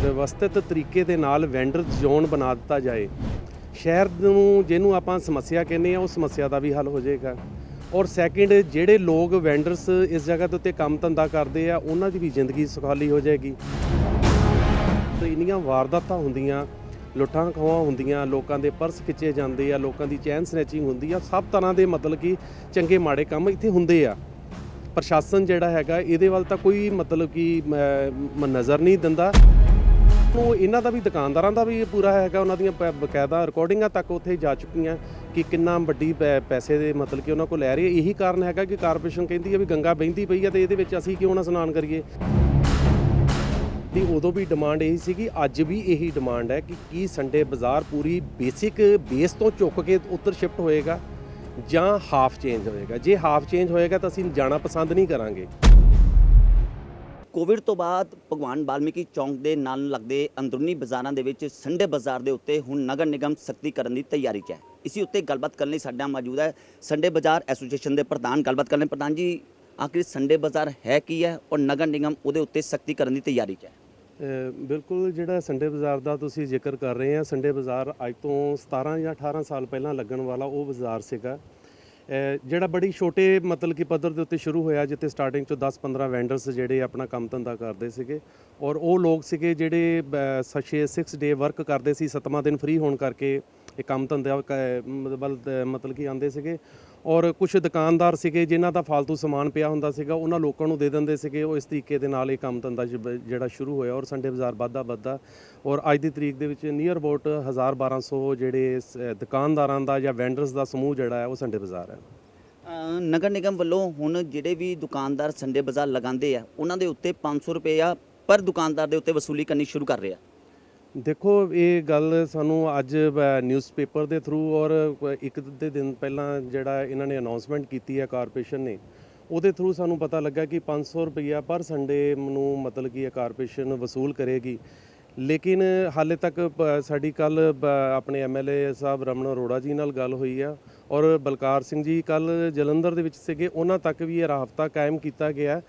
ਵਿਵਸਥਿਤ ਤਰੀਕੇ ਦੇ ਨਾਲ ਵੈਂਡਰ ਜ਼ੋਨ ਬਣਾ ਦਿੱਤਾ ਜਾਏ। ਸ਼ਹਿਰ ਨੂੰ ਜਿਹਨੂੰ ਆਪਾਂ ਸਮੱਸਿਆ ਕਹਿੰਦੇ ਆ, ਉਹ ਸਮੱਸਿਆ ਦਾ ਵੀ ਹੱਲ ਹੋ ਜਾਏਗਾ। ਔਰ ਸੈਕਿੰਡ, ਜਿਹੜੇ ਲੋਕ ਵੈਂਡਰਸ ਇਸ ਜਗ੍ਹਾ ਦੇ ਉੱਤੇ ਕੰਮ ਧੰਦਾ ਕਰਦੇ ਆ, ਉਹਨਾਂ ਦੀ ਵੀ ਜ਼ਿੰਦਗੀ ਸੁਖਾਲੀ ਹੋ ਜਾਏਗੀ। ਤੇ ਇੰਨੀਆਂ ਵਾਰਦਾਤਾਂ ਹੁੰਦੀਆਂ, ਲੁੱਟਾਂ ਖੋਹਾਂ ਹੁੰਦੀਆਂ, ਲੋਕਾਂ ਦੇ ਪਰਸ ਖਿੱਚੇ ਜਾਂਦੇ ਆ, ਲੋਕਾਂ ਦੀ ਚੈਨ ਸਨੈਚਿੰਗ ਹੁੰਦੀ ਆ, ਸਭ ਤਰ੍ਹਾਂ ਦੇ ਮਤਲਬ ਕਿ ਚੰਗੇ ਮਾੜੇ ਕੰਮ ਇੱਥੇ ਹੁੰਦੇ ਆ। ਪ੍ਰਸ਼ਾਸਨ ਜਿਹੜਾ ਹੈਗਾ ਇਹਦੇ ਵੱਲ ਤਾਂ ਕੋਈ ਮਤਲਬ ਕਿ ਨਜ਼ਰ ਨਹੀਂ ਦਿੰਦਾ। ਉਹ ਇਹਨਾਂ ਦਾ ਵੀ, ਦੁਕਾਨਦਾਰਾਂ ਦਾ ਵੀ ਪੂਰਾ ਹੈਗਾ, ਉਹਨਾਂ ਦੀਆਂ ਬਕਾਇਦਾ ਰਿਕਾਰਡਿੰਗਾਂ ਤੱਕ ਉੱਥੇ ਜਾ ਚੁੱਕੀਆਂ ਕਿ ਕਿੰਨਾ ਵੱਡੀ ਪੈਸੇ ਦੇ ਮਤਲਬ ਕਿ ਉਹਨਾਂ ਕੋਲ ਲੈ ਰਹੀ ਹੈ। ਇਹੀ ਕਾਰਨ ਹੈਗਾ ਕਿ ਕਾਰਪੋਰੇਸ਼ਨ ਕਹਿੰਦੀ ਹੈ ਵੀ ਗੰਗਾ ਬਹਿੰਦੀ ਪਈ ਹੈ ਤੇ ਇਹਦੇ ਵਿੱਚ ਅਸੀਂ ਕਿਉਂ ਨਾ ਇਸ਼ਨਾਨ ਕਰੀਏ। ਦੀ ਉਦੋਂ ਵੀ ਡਿਮਾਂਡ ਇਹੀ ਸੀਗੀ, ਅੱਜ ਵੀ ਇਹੀ ਡਿਮਾਂਡ ਹੈ ਕਿ ਕੀ ਸੰਡੇ ਬਾਜ਼ਾਰ ਪੂਰੀ ਬੇਸਿਕ ਬੇਸ ਤੋਂ ਚੁੱਕ ਕੇ ਉੱਤਰ ਸ਼ਿਫਟ ਹੋਏਗਾ ਜਾਂ ਹਾਫ ਚੇਂਜ ਹੋਏਗਾ। ਜੇ ਹਾਫ ਚੇਂਜ ਹੋਏਗਾ ਤਾਂ ਅਸੀਂ ਜਾਣਾ ਪਸੰਦ ਨਹੀਂ ਕਰਾਂਗੇ। ਕੋਵਿਡ ਤੋਂ ਬਾਅਦ ਭਗਵਾਨ ਵਾਲਮੀਕੀ ਚੌਂਕ ਦੇ ਨਾਲ ਲੱਗਦੇ ਅੰਦਰੂਨੀ ਬਾਜ਼ਾਰਾਂ ਦੇ ਵਿੱਚ ਸੰਡੇ ਬਾਜ਼ਾਰ ਦੇ ਉੱਤੇ ਹੁਣ ਨਗਰ ਨਿਗਮ ਸਖਤੀ ਕਰਨ ਦੀ ਤਿਆਰੀ 'ਚ ਹੈ। ਇਸੇ ਉੱਤੇ ਗੱਲਬਾਤ ਕਰਨ ਲਈ ਸਾਡੇ ਨਾਲ ਮੌਜੂਦ ਹੈ ਸੰਡੇ ਬਾਜ਼ਾਰ ਐਸੋਸੀਏਸ਼ਨ ਦੇ ਪ੍ਰਧਾਨ। ਗੱਲਬਾਤ ਕਰਨ ਲਈ ਪ੍ਰਧਾਨ ਜੀ, ਆਖਿਰ ਸੰਡੇ ਬਾਜ਼ਾਰ ਹੈ ਕੀ ਹੈ ਔਰ ਨਗਰ ਨਿਗਮ ਉਹਦੇ ਉੱਤੇ ਸਖਤੀ ਕਰਨ ਦੀ ਤਿਆਰੀ 'ਚ ਹੈ? ਬਿਲਕੁਲ, ਜਿਹੜਾ ਸੰਡੇ ਬਾਜ਼ਾਰ ਦਾ ਤੁਸੀਂ ਜ਼ਿਕਰ ਕਰ ਰਹੇ ਆ, ਸੰਡੇ ਬਾਜ਼ਾਰ ਅੱਜ ਤੋਂ 17 ਜਾਂ 18 ਸਾਲ ਪਹਿਲਾਂ ਲੱਗਣ ਵਾਲਾ ਉਹ ਬਾਜ਼ਾਰ ਸੀਗਾ, ਜਿਹੜਾ ਬੜੀ ਛੋਟੇ ਮਤਲਬ ਕਿ ਪੱਧਰ ਦੇ ਉੱਤੇ ਸ਼ੁਰੂ ਹੋਇਆ, ਜਿੱਥੇ ਸਟਾਰਟਿੰਗ 'ਚੋਂ 10-15 ਵੈਂਡਰਸ ਜਿਹੜੇ ਆਪਣਾ ਕੰਮ ਧੰਦਾ ਕਰਦੇ ਸੀਗੇ। ਔਰ ਉਹ ਲੋਕ ਸੀਗੇ ਜਿਹੜੇ 6 ਡੇ ਵਰਕ ਕਰਦੇ ਸੀ, 7ਵਾਂ ਦਿਨ ਫ੍ਰੀ ਹੋਣ ਕਰਕੇ ਇਹ ਕੰਮ ਧੰਦਾ ਮਤਲਬ ਕਿ ਆਉਂਦੇ ਸੀਗੇ। ਔਰ ਕੁਝ ਦੁਕਾਨਦਾਰ ਸੀਗੇ ਜਿਨ੍ਹਾਂ ਦਾ ਫਾਲਤੂ ਸਮਾਨ ਪਿਆ ਹੁੰਦਾ ਸੀਗਾ, ਉਹਨਾਂ ਲੋਕਾਂ ਨੂੰ ਦੇ ਦਿੰਦੇ ਸੀਗੇ। ਉਹ ਇਸ ਤਰੀਕੇ ਦੇ ਨਾਲ ਇਹ ਕੰਮ ਧੰਦਾ ਜਿਹੜਾ ਸ਼ੁਰੂ ਹੋਇਆ ਔਰ ਸੰਡੇ ਬਾਜ਼ਾਰ ਵੱਧਦਾ ਔਰ ਅੱਜ ਦੀ ਤਰੀਕ ਦੇ ਵਿੱਚ ਨੀਅਰ ਅਬਾਊਟ 1000-1200 ਜਿਹੜੇ ਦੁਕਾਨਦਾਰਾਂ ਦਾ ਜਾਂ ਵੈਂਡਰਸ ਦਾ ਸਮੂਹ ਜਿਹੜਾ ਹੈ ਉਹ ਸੰਡੇ ਬਾਜ਼ਾਰ ਹੈ। ਨਗਰ ਨਿਗਮ ਵੱਲੋਂ ਹੁਣ ਜਿਹੜੇ ਵੀ ਦੁਕਾਨਦਾਰ ਸੰਡੇ ਬਾਜ਼ਾਰ ਲਗਾਉਂਦੇ ਆ, ਉਹਨਾਂ ਦੇ ਉੱਤੇ 500 ਰੁਪਇਆ ਪਰ ਦੁਕਾਨਦਾਰ ਦੇ ਉੱਤੇ ਵਸੂਲੀ ਕਰਨੀ ਸ਼ੁਰੂ ਕਰ ਰਿਹਾ। ਦੇਖੋ, ਇਹ ਗੱਲ ਸਾਨੂੰ ਅੱਜ ਨਿਊਜ਼ਪੇਪਰ ਦੇ ਥਰੂ ਔਰ ਇੱਕ ਦੇ ਦਿਨ ਪਹਿਲਾਂ ਜਿਹੜਾ ਇਹਨਾਂ ਨੇ ਅਨਾਉਂਸਮੈਂਟ ਕੀਤੀ ਹੈ ਕਾਰਪੋਰੇਸ਼ਨ ਨੇ, ਉਹਦੇ ਥਰੂ ਸਾਨੂੰ ਪਤਾ ਲੱਗਾ ਕਿ 500 ਰੁਪਈਆ ਪਰ ਸੰਡੇ ਨੂੰ ਮਤਲਬ ਕਿ ਇਹ ਕਾਰਪੋਰੇਸ਼ਨ ਵਸੂਲ ਕਰੇਗੀ। ਲੇਕਿਨ ਹਾਲੇ ਤੱਕ ਸਾਡੀ ਕੱਲ ਆਪਣੇ MLA ਸਾਹਿਬ ਰਮਨ ਅਰੋੜਾ ਜੀ ਨਾਲ ਗੱਲ ਹੋਈ ਆ ਔਰ ਬਲਕਾਰ ਸਿੰਘ ਜੀ ਕੱਲ ਜਲੰਧਰ ਦੇ ਵਿੱਚ ਸੀਗੇ, ਉਹਨਾਂ ਤੱਕ ਵੀ ਇਹ ਰਾਬਤਾ ਕਾਇਮ ਕੀਤਾ ਗਿਆ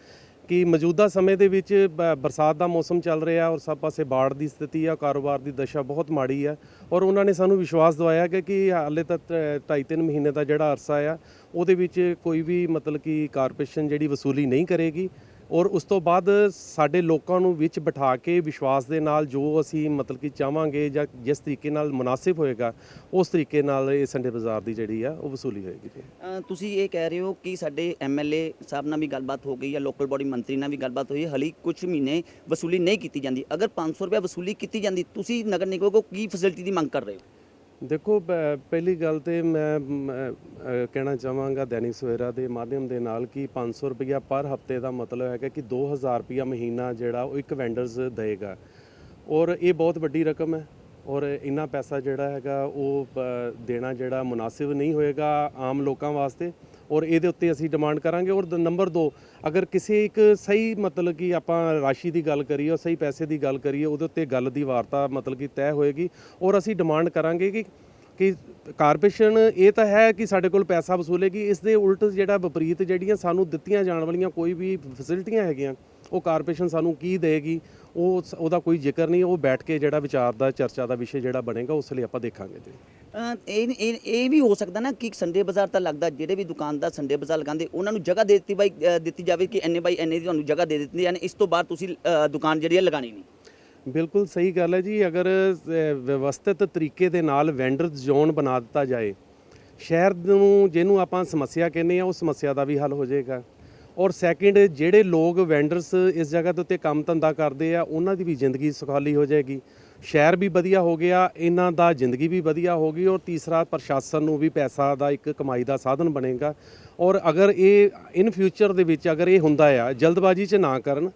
ਕਿ ਮੌਜੂਦਾ ਸਮੇਂ ਦੇ ਵਿੱਚ ਬਰਸਾਤ ਦਾ ਮੌਸਮ ਚੱਲ ਰਿਹਾ ਔਰ ਸਭ ਪਾਸੇ ਬਾੜ ਦੀ ਸਥਿਤੀ ਆ, ਕਾਰੋਬਾਰ ਦੀ ਦਸ਼ਾ ਬਹੁਤ ਮਾੜੀ ਆ। ਔਰ ਉਹਨਾਂ ਨੇ ਸਾਨੂੰ ਵਿਸ਼ਵਾਸ ਦਿਵਾਇਆ ਕਿ ਹਾਲੇ ਤੱਕ 2.5-3 ਮਹੀਨੇ ਦਾ ਜਿਹੜਾ ਅਰਸਾ ਆ ਉਹਦੇ ਵਿੱਚ ਕੋਈ ਵੀ ਮਤਲਬ ਕਿ ਕਾਰਪੋਰੇਸ਼ਨ ਜਿਹੜੀ ਵਸੂਲੀ ਨਹੀਂ ਕਰੇਗੀ। ਔਰ ਉਸ ਤੋਂ ਬਾਅਦ ਸਾਡੇ ਲੋਕਾਂ ਨੂੰ ਵਿੱਚ ਬਿਠਾ ਕੇ ਵਿਸ਼ਵਾਸ ਦੇ ਨਾਲ ਜੋ ਅਸੀਂ ਮਤਲਬ ਕਿ ਚਾਹਾਂਗੇ ਜਾਂ ਜਿਸ ਤਰੀਕੇ ਨਾਲ ਮੁਨਾਸਿਬ ਹੋਏਗਾ, ਉਸ ਤਰੀਕੇ ਨਾਲ ਇਹ ਸੰਡੇ ਬਾਜ਼ਾਰ ਦੀ ਜਿਹੜੀ ਆ ਉਹ ਵਸੂਲੀ ਹੋਏਗੀ ਜੀ। ਤੁਸੀਂ ਇਹ ਕਹਿ ਰਹੇ ਹੋ ਕਿ ਸਾਡੇ MLA ਸਾਹਿਬ ਨਾਲ ਵੀ ਗੱਲਬਾਤ ਹੋ ਗਈ ਜਾਂ ਲੋਕਲ ਬੋਡੀ ਮੰਤਰੀ ਨਾਲ ਵੀ ਗੱਲਬਾਤ ਹੋਈ, ਹਾਲੇ ਕੁਝ ਮਹੀਨੇ ਵਸੂਲੀ ਨਹੀਂ ਕੀਤੀ ਜਾਂਦੀ। ਅਗਰ 500 ਰੁਪਏ ਵਸੂਲੀ ਕੀਤੀ ਜਾਂਦੀ, ਤੁਸੀਂ ਨਗਰ ਨਿਗਮ ਕੋਲ ਕੀ ਫੈਸਿਲਿਟੀ ਦੀ ਮੰਗ ਕਰ ਰਹੇ ਹੋ? ਦੇਖੋ, ਪਹਿਲੀ ਗੱਲ ਤੇ ਮੈਂ ਕਹਿਣਾ ਚਾਹਾਂਗਾ ਦੈਨਿਕ ਸਵੇਰਾ ਦੇ ਮਾਧਿਅਮ ਦੇ ਨਾਲ ਕਿ 500 ਰੁਪਈਆ ਪਰ ਹਫ਼ਤੇ ਦਾ ਮਤਲਬ ਹੈਗਾ ਕਿ 2000 ਰੁਪਈਆ ਮਹੀਨਾ ਜਿਹੜਾ ਉਹ ਇੱਕ ਵੈਂਡਰਸ ਦੇਗਾ। ਔਰ ਇਹ ਬਹੁਤ ਵੱਡੀ ਰਕਮ ਹੈ ਔਰ ਇੰਨਾ ਪੈਸਾ ਜਿਹੜਾ ਹੈਗਾ ਉਹ ਦੇਣਾ ਜਿਹੜਾ ਮੁਨਾਸਿਬ ਨਹੀਂ ਹੋਏਗਾ ਆਮ ਲੋਕਾਂ ਵਾਸਤੇ। ਔਰ ਇਹਦੇ ਉੱਤੇ ਅਸੀਂ ਡਿਮਾਂਡ ਕਰਾਂਗੇ। ਔਰ ਨੰਬਰ 2, ਅਗਰ ਕਿਸੇ ਇੱਕ ਸਹੀ ਮਤਲਬ ਕਿ ਆਪਾਂ ਰਾਸ਼ੀ ਦੀ ਗੱਲ ਕਰੀਏ ਔਰ ਸਹੀ ਪੈਸੇ ਦੀ ਗੱਲ ਕਰੀਏ, ਉਹਦੇ ਉੱਤੇ ਗੱਲ ਦੀ ਵਾਰਤਾ ਮਤਲਬ ਕਿ ਤੈਅ ਹੋਏਗੀ। ਔਰ ਅਸੀਂ ਡਿਮਾਂਡ ਕਰਾਂਗੇ ਕਿ ਕਾਰਪੋਰੇਸ਼ਨ ਇਹ ਤਾਂ ਹੈ ਕਿ ਸਾਡੇ ਕੋਲ ਪੈਸਾ ਵਸੂਲੇਗੀ, ਇਸ ਦੇ ਉਲਟ ਜਿਹੜਾ ਵਿਪਰੀਤ ਜਿਹੜੀਆਂ ਸਾਨੂੰ ਦਿੱਤੀਆਂ ਜਾਣ ਵਾਲੀਆਂ ਕੋਈ ਵੀ ਫੈਸਿਲਿਟੀਆਂ ਹੈਗੀਆਂ ਉਹ ਕਾਰਪੋਰੇਸ਼ਨ ਸਾਨੂੰ ਕੀ ਦੇਗੀ, ਉਹਦਾ ਕੋਈ ਜ਼ਿਕਰ ਨਹੀਂ। ਉਹ ਬੈਠ ਕੇ ਜਿਹੜਾ ਵਿਚਾਰ ਦਾ ਚਰਚਾ ਦਾ ਵਿਸ਼ੇ ਜਿਹੜਾ ਬਣੇਗਾ ਉਸ ਲਈ ਆਪਾਂ ਦੇਖਾਂਗੇ ਜੀ। ਇਹ ਵੀ ਹੋ ਸਕਦਾ ਨਾ ਕਿ ਸੰਡੇ ਬਾਜ਼ਾਰ ਤਾਂ ਲੱਗਦਾ, ਜਿਹੜੇ ਵੀ ਦੁਕਾਨਦਾਰ ਸੰਡੇ ਬਾਜ਼ਾਰ ਲਗਾਉਂਦੇ ਉਹਨਾਂ ਨੂੰ ਜਗ੍ਹਾ ਦਿੱਤੀ ਜਾਵੇ ਕਿ ਇੰਨੇ ਬਾਈ ਇੰਨੇ ਦੀ ਤੁਹਾਨੂੰ ਜਗ੍ਹਾ ਦੇ ਦਿੱਤੀ ਜਾਣੀ, ਇਸ ਤੋਂ ਬਾਅਦ ਤੁਸੀਂ ਦੁਕਾਨ ਜਿਹੜੀ ਹੈ ਲਗਾਉਣੀ ਨਹੀਂ। ਬਿਲਕੁਲ ਸਹੀ ਗੱਲ ਹੈ ਜੀ। ਅਗਰ ਵਿਵਸਥਿਤ ਤਰੀਕੇ ਦੇ ਨਾਲ ਵੈਂਡਰ ਜ਼ੋਨ ਬਣਾ ਦਿੱਤਾ ਜਾਏ, ਸ਼ਹਿਰ ਨੂੰ ਜਿਹਨੂੰ ਆਪਾਂ ਸਮੱਸਿਆ ਕਹਿੰਦੇ ਆ, ਉਹ ਸਮੱਸਿਆ ਦਾ ਵੀ ਹੱਲ ਹੋ ਜਾਏਗਾ। ਔਰ ਸੈਕਿੰਡ, ਜਿਹੜੇ ਲੋਕ ਵੈਂਡਰਸ ਇਸ ਜਗ੍ਹਾ ਦੇ ਉੱਤੇ ਕੰਮ ਧੰਦਾ ਕਰਦੇ ਆ, ਉਹਨਾਂ ਦੀ ਵੀ ਜ਼ਿੰਦਗੀ ਸੁਖਾਲੀ ਹੋ ਜਾਏਗੀ। ਸ਼ਹਿਰ ਵੀ ਵਧੀਆ ਹੋ ਗਿਆ, ਇਹਨਾਂ ਦਾ ਜ਼ਿੰਦਗੀ ਵੀ ਵਧੀਆ ਹੋ ਗਈ। ਔਰ ਤੀਸਰਾ, ਪ੍ਰਸ਼ਾਸਨ ਨੂੰ ਵੀ ਪੈਸਾ ਦਾ ਇੱਕ ਕਮਾਈ ਦਾ ਸਾਧਨ ਬਣੇਗਾ। ਔਰ ਅਗਰ ਇਹ ਇਨ ਫਿਊਚਰ ਦੇ ਵਿੱਚ ਅਗਰ ਇਹ ਹੁੰਦਾ ਆ, ਜਲਦਬਾਜ਼ੀ 'ਚ ਨਾ ਕਰਨ,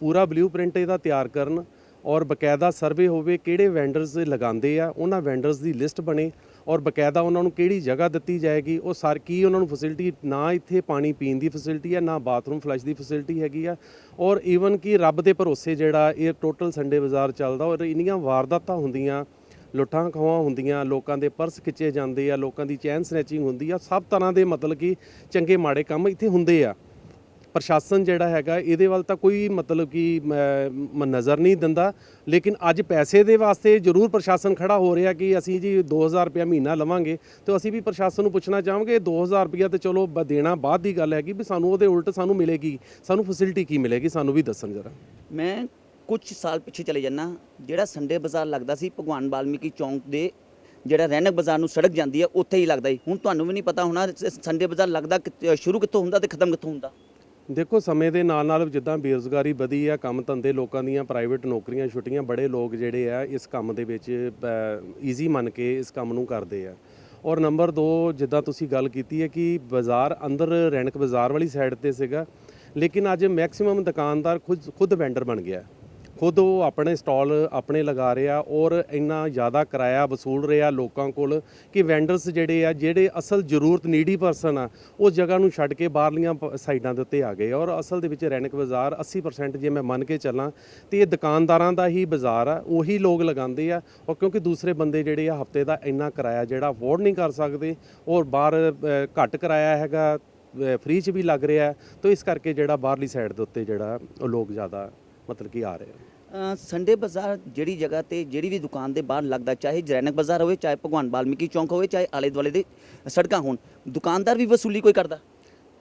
ਪੂਰਾ ਬਲੂ ਪ੍ਰਿੰਟ ਇਹਦਾ ਤਿਆਰ ਕਰਨ ਔਰ ਬਕਾਇਦਾ ਸਰਵੇ ਹੋਵੇ ਕਿਹੜੇ ਵੈਂਡਰਸ ਲਗਾਉਂਦੇ ਆ, ਉਹਨਾਂ ਵੈਂਡਰਸ ਦੀ ਲਿਸਟ ਬਣੇ ਔਰ ਬਕਾਇਦਾ ਉਹਨਾਂ ਨੂੰ ਕਿਹੜੀ ਜਗ੍ਹਾ ਦਿੱਤੀ ਜਾਏਗੀ, ਉਹ ਕੀ ਉਹਨਾਂ ਨੂੰ ਫੈਸਿਲਿਟੀ, ਨਾ ਇੱਥੇ ਪਾਣੀ ਪੀਣ ਦੀ ਫੈਸਿਲਿਟੀ ਹੈ, ਨਾ ਬਾਥਰੂਮ ਫਲਸ਼ ਦੀ ਫੈਸਿਲਿਟੀ ਹੈਗੀ ਆ। ਔਰ ਈਵਨ ਕਿ ਰੱਬ ਦੇ ਭਰੋਸੇ ਜਿਹੜਾ ਇਹ ਟੋਟਲ ਸੰਡੇ ਬਾਜ਼ਾਰ ਚੱਲਦਾ ਔਰ ਇੰਨੀਆਂ ਵਾਰਦਾਤਾਂ ਹੁੰਦੀਆਂ, ਲੁੱਟਾਂ ਖੋਹਾਂ ਹੁੰਦੀਆਂ, ਲੋਕਾਂ ਦੇ ਪਰਸ ਖਿੱਚੇ ਜਾਂਦੇ ਆ, ਲੋਕਾਂ ਦੀ ਚੈਨ ਸਨੈਚਿੰਗ ਹੁੰਦੀ ਆ, ਸਭ ਤਰ੍ਹਾਂ ਦੇ ਮਤਲਬ ਕਿ ਚੰਗੇ ਮਾੜੇ ਕੰਮ ਇੱਥੇ ਹੁੰਦੇ ਆ। ਪ੍ਰਸ਼ਾਸਨ ਜਿਹੜਾ ਹੈਗਾ ਇਹਦੇ ਵੱਲ ਤਾਂ ਕੋਈ ਮਤਲਬ ਕਿ ਨਜ਼ਰ ਨਹੀਂ ਦਿੰਦਾ। ਲੇਕਿਨ ਅੱਜ ਪੈਸੇ ਦੇ ਵਾਸਤੇ ਜ਼ਰੂਰ ਪ੍ਰਸ਼ਾਸਨ ਖੜਾ ਹੋ ਰਿਹਾ ਕਿ ਅਸੀਂ ਜੀ 2000 ਰੁਪਇਆ ਮਹੀਨਾ ਲਵਾਂਗੇ, ਤੇ ਅਸੀਂ ਵੀ ਪ੍ਰਸ਼ਾਸਨ ਨੂੰ ਪੁੱਛਣਾ ਚਾਹਾਂਗੇ 2000 ਰੁਪਇਆ ਤੇ ਚਲੋ ਦੇਣਾ ਬਾਅਦ ਦੀ ਗੱਲ ਹੈਗੀ, ਵੀ ਸਾਨੂੰ ਉਹਦੇ ਉਲਟ ਸਾਨੂੰ ਮਿਲੇਗੀ, ਸਾਨੂੰ ਫੈਸਿਲਿਟੀ ਕੀ ਮਿਲੇਗੀ, ਸਾਨੂੰ ਵੀ ਦੱਸਣ ਜਰਾ। ਮੈਂ ਕੁਝ ਸਾਲ ਪਿੱਛੇ ਚਲੇ ਜਾਣਾ, ਜਿਹੜਾ ਸੰਡੇ ਬਾਜ਼ਾਰ ਲੱਗਦਾ ਸੀ ਭਗਵਾਨ ਵਾਲਮੀਕੀ ਚੌਂਕ ਦੇ ਜਿਹੜਾ ਰੈਣਕ ਬਾਜ਼ਾਰ ਨੂੰ ਸੜਕ ਜਾਂਦੀ ਹੈ ਉੱਥੇ ਹੀ ਲੱਗਦਾ ਸੀ। ਹੁਣ ਤੁਹਾਨੂੰ ਵੀ ਨਹੀਂ ਪਤਾ ਹੋਣਾ ਸੰਡੇ ਬਾਜ਼ਾਰ ਲੱਗਦਾ ਸ਼ੁਰੂ ਕਿੱਥੋਂ ਹੁੰਦਾ ਤੇ ਖਤਮ ਕਿੱਥੋਂ ਹੁੰਦਾ। ਦੇਖੋ ਸਮੇਂ ਦੇ ਨਾਲ ਨਾਲ ਜਿੱਦਾਂ ਬੇਰੁਜ਼ਗਾਰੀ ਵਧੀ ਆ, ਕੰਮ ਧੰਦੇ ਲੋਕਾਂ ਦੀਆਂ ਪ੍ਰਾਈਵੇਟ ਨੌਕਰੀਆਂ ਛੁੱਟੀਆਂ, ਬੜੇ ਲੋਕ ਜਿਹੜੇ ਆ ਇਸ ਕੰਮ ਦੇ ਵਿੱਚ ਈਜ਼ੀ ਮੰਨ ਕੇ ਇਸ ਕੰਮ ਨੂੰ ਕਰਦੇ ਆ। ਔਰ ਨੰਬਰ 2, ਜਿੱਦਾਂ ਤੁਸੀਂ ਗੱਲ ਕੀਤੀ ਹੈ ਕਿ ਬਾਜ਼ਾਰ ਅੰਦਰ ਰੈਣਕ ਬਾਜ਼ਾਰ ਵਾਲੀ ਸਾਈਡ ਤੇ ਸੀਗਾ, ਲੇਕਿਨ ਅੱਜ ਮੈਕਸਿਮਮ ਦੁਕਾਨਦਾਰ ਖੁਦ ਵੈਂਡਰ ਬਣ ਗਿਆ। ਖੁਦ ਉਹ ਆਪਣੇ ਸਟਾਲ ਆਪਣੇ ਲਗਾ ਰਿਹਾ ਔਰ ਇੰਨਾ ਜ਼ਿਆਦਾ ਕਿਰਾਇਆ ਵਸੂਲ ਰਿਹਾ ਲੋਕਾਂ ਕੋਲ ਕਿ ਵੈਂਡਰਸ ਜਿਹੜੇ ਅਸਲ ਜ਼ਰੂਰਤ ਨੀਡੀ ਪਰਸਨ ਆ, ਉਸ ਜਗ੍ਹਾ ਨੂੰ ਛੱਡ ਕੇ ਬਾਹਰਲੀਆਂ ਸਾਈਡਾਂ ਦੇ ਉੱਤੇ ਆ ਗਏ। ਔਰ ਅਸਲ ਦੇ ਵਿੱਚ ਰੈਣਕ ਬਾਜ਼ਾਰ 80% ਜੇ ਮੈਂ ਮੰਨ ਕੇ ਚੱਲਾਂ ਤੇ ਇਹ ਦੁਕਾਨਦਾਰਾਂ ਦਾ ਹੀ ਬਾਜ਼ਾਰ ਆ, ਉਹੀ ਲੋਕ ਲਗਾਉਂਦੇ ਆ। ਔਰ ਕਿਉਂਕਿ ਦੂਸਰੇ ਬੰਦੇ ਜਿਹੜੇ ਆ ਹਫਤੇ ਦਾ ਇੰਨਾ ਕਿਰਾਇਆ ਜਿਹੜਾ ਅਫੋਰਡ ਨਹੀਂ ਕਰ ਸਕਦੇ, ਔਰ ਬਾਹਰ ਘੱਟ ਕਿਰਾਇਆ ਹੈਗਾ, ਫ੍ਰੀ 'ਚ ਵੀ ਲੱਗ ਰਿਹਾ, ਤਾਂ ਇਸ ਕਰਕੇ ਜਿਹੜਾ ਬਾਹਰਲੀ ਸਾਈਡ ਦੇ ਉੱਤੇ ਜਿਹੜਾ ਉਹ ਲੋਕ ਜ਼ਿਆਦਾ ਮਤਲਬ ਕਿ ਆ ਰਹੇ। ਸੰਡੇ ਬਾਜ਼ਾਰ ਜਿਹੜੀ ਜਗ੍ਹਾ ਤੇ ਜਿਹੜੀ ਵੀ ਦੁਕਾਨ ਦੇ ਬਾਹਰ ਲੱਗਦਾ, ਚਾਹੇ ਰੈਣਕ ਬਾਜ਼ਾਰ ਹੋਵੇ, ਚਾਹੇ ਭਗਵਾਨ ਵਾਲਮੀਕੀ ਚੌਂਕ ਹੋਵੇ, ਚਾਹੇ ਆਲੇ ਦੁਆਲੇ ਦੇ ਸੜਕਾਂ ਹੋਣ, ਦੁਕਾਨਦਾਰ ਵੀ ਵਸੂਲੀ ਕੋਈ ਕਰਦਾ?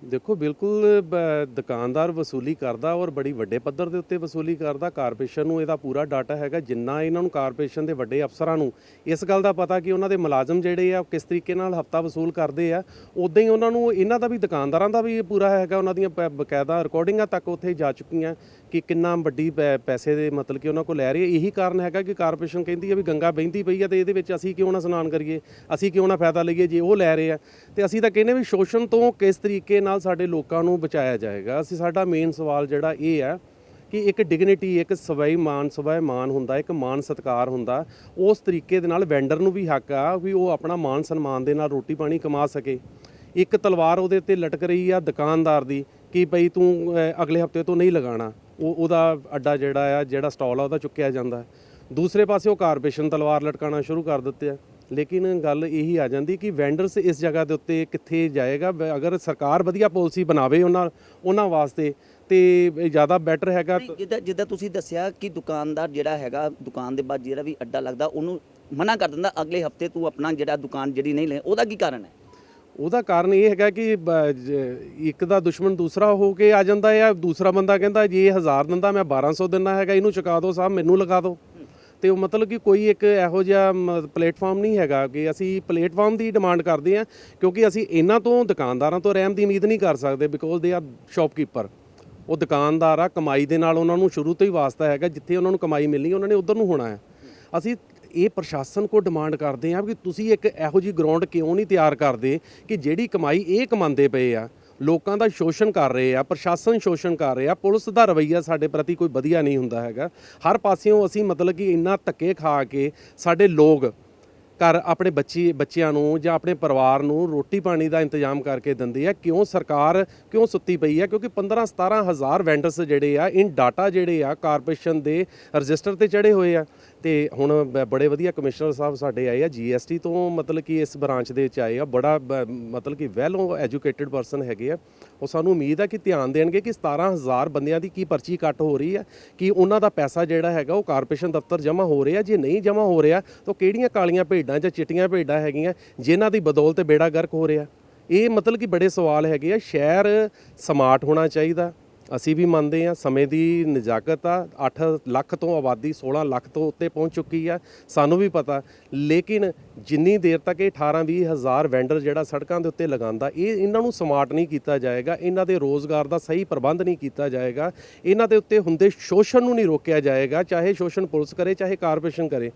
ਦੇਖੋ ਬਿਲਕੁਲ ਦੁਕਾਨਦਾਰ ਵਸੂਲੀ ਕਰਦਾ ਔਰ ਬੜੀ ਵੱਡੇ ਪੱਧਰ ਦੇ ਉੱਤੇ ਵਸੂਲੀ ਕਰਦਾ। ਕਾਰਪੋਰੇਸ਼ਨ ਨੂੰ ਇਹਦਾ ਪੂਰਾ ਡਾਟਾ ਹੈਗਾ, ਜਿੰਨਾ ਇਹਨਾਂ ਨੂੰ ਕਾਰਪੋਰੇਸ਼ਨ ਦੇ ਵੱਡੇ ਅਫਸਰਾਂ ਨੂੰ ਇਸ ਗੱਲ ਦਾ ਪਤਾ ਕਿ ਉਹਨਾਂ ਦੇ ਮੁਲਾਜ਼ਮ ਜਿਹੜੇ ਆ ਕਿਸ ਤਰੀਕੇ ਨਾਲ ਹਫਤਾ ਵਸੂਲ ਕਰਦੇ ਆ, ਉਦਾਂ ਹੀ ਉਹਨਾਂ ਨੂੰ ਇਹਨਾਂ ਦਾ ਵੀ ਦੁਕਾਨਦਾਰਾਂ ਦਾ ਵੀ ਪੂਰਾ ਹੈਗਾ। ਉਹਨਾਂ ਦੀਆਂ ਬਕਾਇਦਾ ਰਿਕਾਰਡਿੰਗਾਂ ਤੱਕ ਉੱਥੇ ਜਾ ਚੁੱਕੀਆਂ ਕਿ ਕਿੰਨਾ ਵੱਡੀ ਪੈਸੇ ਦੇ ਮਤਲਬ ਕਿ ਉਹਨਾਂ ਕੋਲ ਲੈ ਰਹੇ। ਇਹੀ ਕਾਰਨ ਹੈਗਾ ਕਿ ਕਾਰਪੋਰੇਸ਼ਨ ਕਹਿੰਦੀ ਹੈ ਵੀ ਗੰਗਾ ਬਹਿੰਦੀ ਪਈ ਆ ਤੇ ਇਹਦੇ ਵਿੱਚ ਅਸੀਂ ਕਿਉਂ ਨਾ ਇਸ਼ਨਾਨ ਕਰੀਏ, ਅਸੀਂ ਕਿਉਂ ਨਾ ਫਾਇਦਾ ਲਈਏ ਜੇ ਉਹ ਲੈ ਰਹੇ ਆ। ਤੇ ਅਸੀਂ ਤਾਂ ਕਹਿੰਦੇ ਵੀ ਸ਼ੋਸ਼ਣ ਤੋਂ ਕਿਸ ਤਰੀਕੇ ਨਾਲ ਸਾਡੇ ਲੋਕਾਂ ਨੂੰ ਬਚਾਇਆ ਜਾਏਗਾ। ਅਸੀਂ ਸਾਡਾ ਮੇਨ ਸਵਾਲ ਜਿਹੜਾ ਇਹ ਹੈ ਕਿ ਇੱਕ ਡਿਗਨਿਟੀ, ਇੱਕ ਸਵੈਮਾਨ ਹੁੰਦਾ, ਇੱਕ ਮਾਨ ਸਤਿਕਾਰ ਹੁੰਦਾ, ਉਸ ਤਰੀਕੇ ਦੇ ਨਾਲ ਵੈਂਡਰ ਨੂੰ ਵੀ ਹੱਕ ਆ ਵੀ ਉਹ ਆਪਣਾ ਮਾਨ ਸਨਮਾਨ ਦੇ ਨਾਲ ਰੋਟੀ ਪਾਣੀ ਕਮਾ ਸਕੇ। ਇੱਕ ਤਲਵਾਰ ਉਹਦੇ ਉੱਤੇ ਲਟਕ ਰਹੀ ਆ ਦੁਕਾਨਦਾਰ ਦੀ ਕਿ ਭਈ ਤੂੰ ਅਗਲੇ ਹਫਤੇ ਤੋਂ ਨਹੀਂ ਲਗਾਉਣਾ, ਉਹਦਾ ਅੱਡਾ ਜਿਹੜਾ ਸਟਾਲ ਆ ਉਹਦਾ ਚੁੱਕਿਆ ਜਾਂਦਾ। ਦੂਸਰੇ ਪਾਸੇ ਉਹ ਕਾਰਪੋਰੇਸ਼ਨ ਤਲਵਾਰ ਲਟਕਾਉਣਾ ਸ਼ੁਰੂ ਕਰ ਦਿੱਤੇ ਆ। ਲੇਕਿਨ ਗੱਲ ਇਹੀ ਆ ਜਾਂਦੀ ਕਿ ਵੈਂਡਰਸ ਇਸ ਜਗ੍ਹਾ ਦੇ ਉੱਤੇ ਕਿੱਥੇ ਜਾਏਗਾ। ਅਗਰ ਸਰਕਾਰ ਵਧੀਆ ਪਾਲਿਸੀ ਬਣਾਵੇ ਉਹਨਾਂ ਵਾਸਤੇ ਤੇ ਜ਼ਿਆਦਾ ਬੈਟਰ ਹੈਗਾ। ਜਿੱਦਾਂ ਤੁਸੀਂ ਦੱਸਿਆ ਕਿ ਦੁਕਾਨਦਾਰ ਜਿਹੜਾ ਹੈਗਾ, ਦੁਕਾਨ ਦੇ ਬਾਅਦ ਜਿਹੜਾ ਵੀ ਅੱਡਾ ਲੱਗਦਾ ਉਹਨੂੰ ਮਨਾ ਕਰ ਦਿੰਦਾ, ਅਗਲੇ ਹਫਤੇ ਤੂੰ ਆਪਣਾ ਜਿਹੜਾ ਦੁਕਾਨ ਜਿਹੜੀ ਨਹੀਂ ਲੈ। ਉਹਦਾ ਕੀ ਕਾਰਨ ਹੈ? ਉਹਦਾ ਕਾਰਨ ਇਹ ਹੈਗਾ ਕਿ ਇੱਕ ਦਾ ਦੁਸ਼ਮਣ ਦੂਸਰਾ ਹੋ ਕੇ ਆ ਜਾਂਦਾ ਹੈ। ਦੂਸਰਾ ਬੰਦਾ ਕਹਿੰਦਾ ਜੇ 1000 ਦਿੰਦਾ ਮੈਂ 1200 ਦਿੰਦਾ ਹੈਗਾ, ਇਹਨੂੰ ਚੁਕਾ ਦਿਓ ਸਾਹਿਬ, ਮੈਨੂੰ ਲਗਾ ਦਿਓ। ਤੇ ਉਹ ਮਤਲਬ ਕਿ ਕੋਈ ਇੱਕ ਇਹੋ ਜਿਹਾ ਪਲੇਟਫਾਰਮ ਨਹੀਂ ਹੈਗਾ ਕਿ ਅਸੀਂ ਪਲੇਟਫਾਰਮ ਦੀ ਡਿਮਾਂਡ ਕਰਦੇ ਹਾਂ, ਕਿਉਂਕਿ ਅਸੀਂ ਇਹਨਾਂ ਤੋਂ ਦੁਕਾਨਦਾਰਾਂ ਤੋਂ ਰਹਿਮ ਦੀ ਉਮੀਦ ਨਹੀਂ ਕਰ ਸਕਦੇ। ਬਿਕੋਜ਼ ਦੇ ਆ ਸ਼ਾਪਕੀਪਰ, ਉਹ ਦੁਕਾਨਦਾਰ ਆ, ਕਮਾਈ ਦੇ ਨਾਲ ਉਹਨਾਂ ਨੂੰ ਸ਼ੁਰੂ ਤੋਂ ਹੀ ਵਾਸਤਾ ਹੈਗਾ, ਜਿੱਥੇ ਉਹਨਾਂ ਨੂੰ ਕਮਾਈ ਮਿਲਣੀ ਉਹਨਾਂ ਨੇ ਉਧਰ ਨੂੰ ਹੋਣਾ ਹੈ। ਅਸੀਂ ਇਹ ਪ੍ਰਸ਼ਾਸਨ ਕੋ ਡਿਮਾਂਡ ਕਰਦੇ ਹਾਂ ਕਿ ਤੁਸੀਂ ਇੱਕ ਇਹੋ ਜਿਹੀ ਗਰਾਊਂਡ ਕਿਉਂ ਨਹੀਂ ਤਿਆਰ ਕਰਦੇ ਕਿ ਜਿਹੜੀ ਕਮਾਈ ਇਹ ਕਮਾਉਂਦੇ ਪਏ ਆ, ਲੋਕਾਂ ਦਾ ਸ਼ੋਸ਼ਣ ਕਰ ਰਹੇ ਆ, ਪ੍ਰਸ਼ਾਸਨ ਸ਼ੋਸ਼ਣ ਕਰ ਰਿਹਾ, ਪੁਲਿਸ ਦਾ ਰਵੱਈਆ ਸਾਡੇ ਪ੍ਰਤੀ ਕੋਈ ਵਧੀਆ ਨਹੀਂ ਹੁੰਦਾ ਹੈਗਾ। ਹਰ ਪਾਸਿਓਂ ਅਸੀਂ ਮਤਲਬ ਕਿ ਇੰਨਾ ਧੱਕੇ ਖਾ ਕੇ ਸਾਡੇ ਲੋਕ ਘਰ ਆਪਣੇ ਬੱਚਿਆਂ ਨੂੰ ਜਾਂ ਆਪਣੇ ਪਰਿਵਾਰ ਨੂੰ ਰੋਟੀ ਪਾਣੀ ਦਾ ਇੰਤਜ਼ਾਮ ਕਰਕੇ ਦਿੰਦੇ ਆ। ਕਿਉਂ ਸਰਕਾਰ ਕਿਉਂ ਸੁੱਤੀ ਪਈ ਆ? ਕਿਉਂਕਿ 15-17 ਹਜ਼ਾਰ ਵੈਂਡਰਸ ਜਿਹੜੇ ਆ ਇਨ ਡਾਟਾ ਜਿਹੜੇ ਆ ਕਾਰਪੋਰੇਸ਼ਨ ਦੇ ਰਜਿਸਟਰ ਤੇ ਚੜੇ ਹੋਏ ਆ। ਤੇ ਹੁਣ ਬੜੇ ਵਧੀਆ ਕਮਿਸ਼ਨਰ ਸਾਹਿਬ ਸਾਡੇ ਆਏ ਆ GST ਤੋਂ, ਮਤਲਬ ਕਿ ਇਸ ਬ੍ਰਾਂਚ ਦੇ ਵਿੱਚ ਆਏ ਆ। ਬੜਾ ਮਤਲਬ ਕਿ ਵੈਲ ਐਜੂਕੇਟਿਡ ਪਰਸਨ ਹੈਗੇ ਆ। ਉਹ ਸਾਨੂੰ ਉਮੀਦ ਹੈ ਕਿ ਧਿਆਨ ਦੇਣਗੇ ਕਿ 17,000 ਬੰਦਿਆਂ ਦੀ ਕੀ ਪਰਚੀ ਕੱਟ ਹੋ ਰਹੀ ਹੈ, ਕਿ ਉਹਨਾਂ ਦਾ ਪੈਸਾ ਜਿਹੜਾ ਹੈਗਾ ਉਹ ਕਾਰਪੋਰੇਸ਼ਨ ਦਫ਼ਤਰ ਜਮ੍ਹਾਂ ਹੋ ਰਿਹਾ। ਜੇ ਨਹੀਂ ਜਮ੍ਹਾਂ ਹੋ ਰਿਹਾ ਤਾਂ ਕਿਹੜੀਆਂ ਕਾਲੀਆਂ ਭੇਡਾਂ ਜਾਂ ਚਿੱਟੀਆਂ ਭੇਡਾਂ ਹੈਗੀਆਂ ਜਿਨ੍ਹਾਂ ਦੀ ਬਦੌਲਤ ਬੇੜਾ ਗਰਕ ਹੋ ਰਿਹਾ। ਇਹ ਮਤਲਬ ਕਿ ਬੜੇ ਸਵਾਲ ਹੈਗੇ ਆ। ਸ਼ਹਿਰ ਸਮਾਰਟ ਹੋਣਾ ਚਾਹੀਦਾ, ਅਸੀਂ ਵੀ ਮੰਨਦੇ ਹਾਂ। ਸਮੇਂ ਦੀ ਨਜ਼ਾਕਤ ਆ। 8 ਲੱਖ ਤੋਂ ਆਬਾਦੀ 16 ਲੱਖ ਤੋਂ ਉੱਤੇ ਪਹੁੰਚ ਚੁੱਕੀ ਆ, ਸਾਨੂੰ ਵੀ ਪਤਾ। ਲੇਕਿਨ ਜਿੰਨੀ ਦੇਰ ਤੱਕ ਇਹ 18-20 ਹਜ਼ਾਰ ਵੈਂਡਰ ਜਿਹੜਾ ਸੜਕਾਂ ਦੇ ਉੱਤੇ ਲਗਾਉਂਦਾ, ਇਹਨਾਂ ਨੂੰ ਸਮਾਰਟ ਨਹੀਂ ਕੀਤਾ ਜਾਏਗਾ, ਇਹਨਾਂ ਦੇ ਰੋਜ਼ਗਾਰ ਦਾ ਸਹੀ ਪ੍ਰਬੰਧ ਨਹੀਂ ਕੀਤਾ ਜਾਏਗਾ, ਇਹਨਾਂ ਦੇ ਉੱਤੇ ਹੁੰਦੇ ਸ਼ੋਸ਼ਣ ਨੂੰ ਨਹੀਂ ਰੋਕਿਆ ਜਾਏਗਾ, ਚਾਹੇ ਸ਼ੋਸ਼ਣ ਪੁਲਿਸ ਕਰੇ ਚਾਹੇ ਕਾਰਪੋਰੇਸ਼ਨ ਕਰੇ।